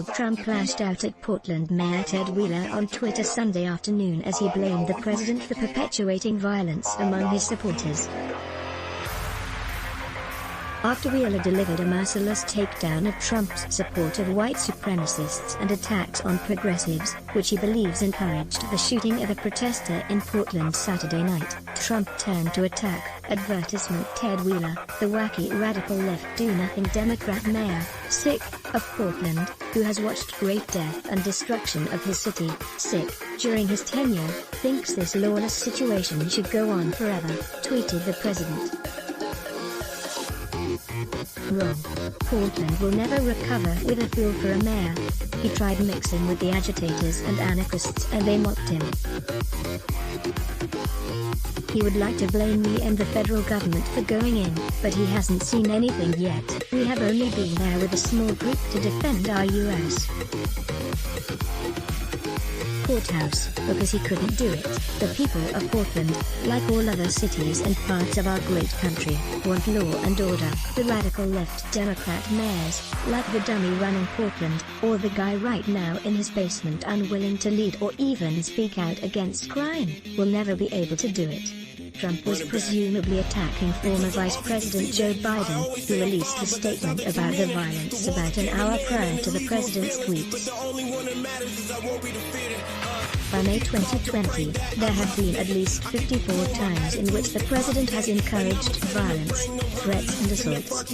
Donald Trump lashed out at Portland Mayor Ted Wheeler on Twitter Sunday afternoon as he blamed the president for perpetuating violence among his supporters. After Wheeler delivered a merciless takedown of Trump's support of white supremacists and attacks on progressives, which he believes encouraged the shooting of a protester in Portland Saturday night, Trump turned to attack advertisement Ted Wheeler, the wacky radical left do-nothing Democrat mayor, sick, of Portland, who has watched great death and destruction of his city, sick, during his tenure, thinks this lawless situation should go on forever, tweeted the president. Wrong. Portland will never recover with a fool for a mayor. He tried mixing with the agitators and anarchists and they mocked him. He would like to blame me and the federal government for going in, but he hasn't seen anything yet. We have only been there with a small group to defend our U.S. courthouse, because he couldn't do it. The people of Portland, like all other cities and parts of our great country, want law and order. The radical left Democrat mayors, like the dummy running Portland, or the guy right now in his basement unwilling to lead or even speak out against crime, will never be able to do it. Trump was presumably attacking former Vice President Joe Biden, who released a statement about the violence about an hour prior to the president's tweets. By May 2020, there have been at least 54 times in which the president has encouraged violence, threats and assaults.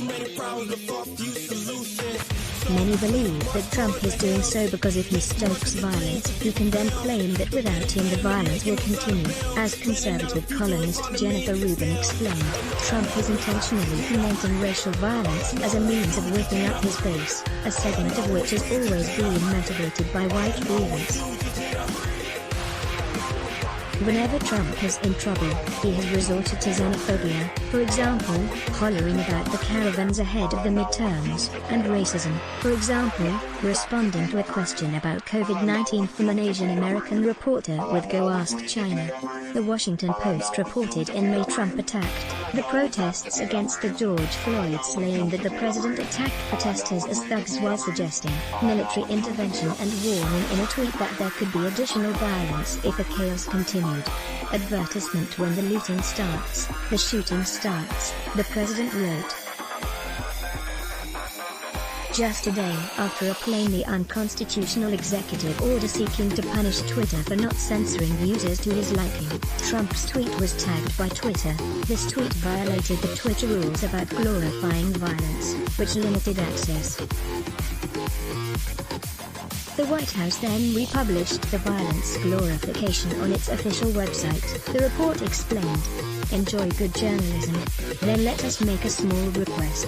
Many believe that Trump is doing so because if he stokes violence, he can then claim that without him the violence will continue. As conservative columnist Jennifer Rubin explained, Trump is intentionally fomenting racial violence as a means of whipping up his base, a segment of which has always been motivated by white grievance. Whenever Trump is in trouble, he has resorted to xenophobia, for example, hollering about the caravans ahead of the midterms, and racism, for example, responding to a question about COVID-19 from an Asian American reporter with Go Ask China. The Washington Post reported in May Trump attacked the protests against the George Floyd slaying that the president attacked protesters as thugs while suggesting military intervention and warning in a tweet that there could be additional violence if the chaos continued. Advertisement when the looting starts, the shooting starts, the president wrote. Just a day after a plainly unconstitutional executive order seeking to punish Twitter for not censoring users to his liking, Trump's tweet was tagged by Twitter. This tweet violated the Twitter rules about glorifying violence, which limited access. The White House then republished the violence glorification on its official website. The report explained, "Enjoy good journalism. Then let us make a small request.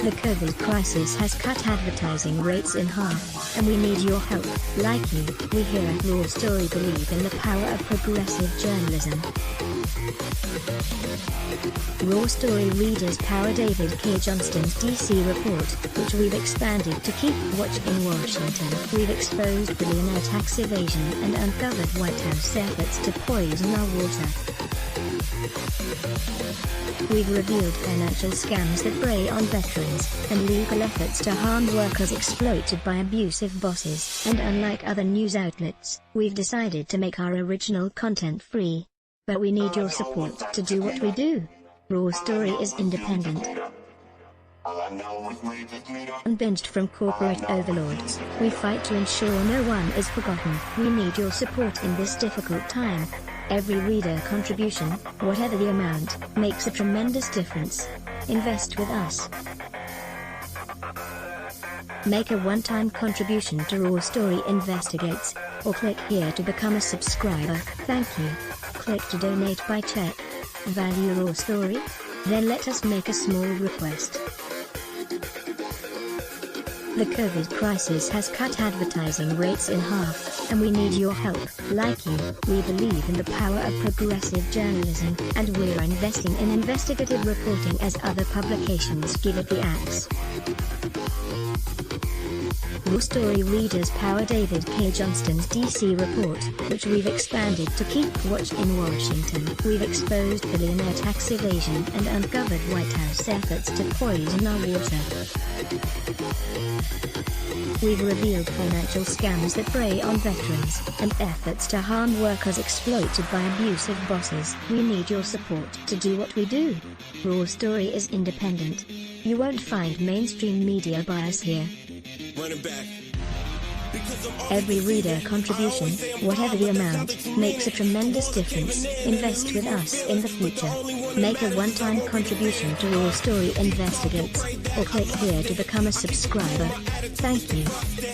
The COVID crisis has cut advertising rates in half, and we need your help. Like you, we here at Raw Story believe in the power of progressive journalism." Raw Story readers power David K. Johnston's DC report, which we've expanded to keep watch in Washington. We've exposed billionaire tax evasion and uncovered White House efforts to poison our water. We've revealed financial scams that prey on veterans, and legal efforts to harm workers exploited by abusive bosses. And unlike other news outlets, we've decided to make our original content free. But we need your support to do what we do. Raw Story is independent, unbinged from corporate overlords. We fight to ensure no one is forgotten. We need your support in this difficult time. Every reader contribution, whatever the amount, makes a tremendous difference. Invest with us. Make a one-time contribution to Raw Story Investigates, or click here to become a subscriber. Thank you. Click to donate by check. Value Raw Story? Then let us make a small request. The COVID crisis has cut advertising rates in half, and we need your help. Like you, we believe in the power of progressive journalism, and we're investing in investigative reporting as other publications give it the axe. Raw Story readers power David K. Johnston's DC report, which we've expanded to keep watch in Washington. We've exposed billionaire tax evasion and uncovered White House efforts to poison our water. We've revealed financial scams that prey on veterans, and efforts to harm workers exploited by abusive bosses. We need your support to do what we do. Raw Story is independent. You won't find mainstream media bias here. Every reader contribution, whatever the amount, makes a tremendous difference. Invest with us in the future. Make a one-time contribution to Raw Story Investigates, or click here to become a subscriber. Thank you.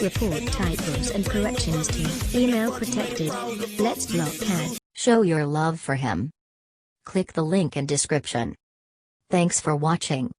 Report typos and corrections to email protected. Let's block Cat. Show your love for him. Click the link in description. Thanks for watching.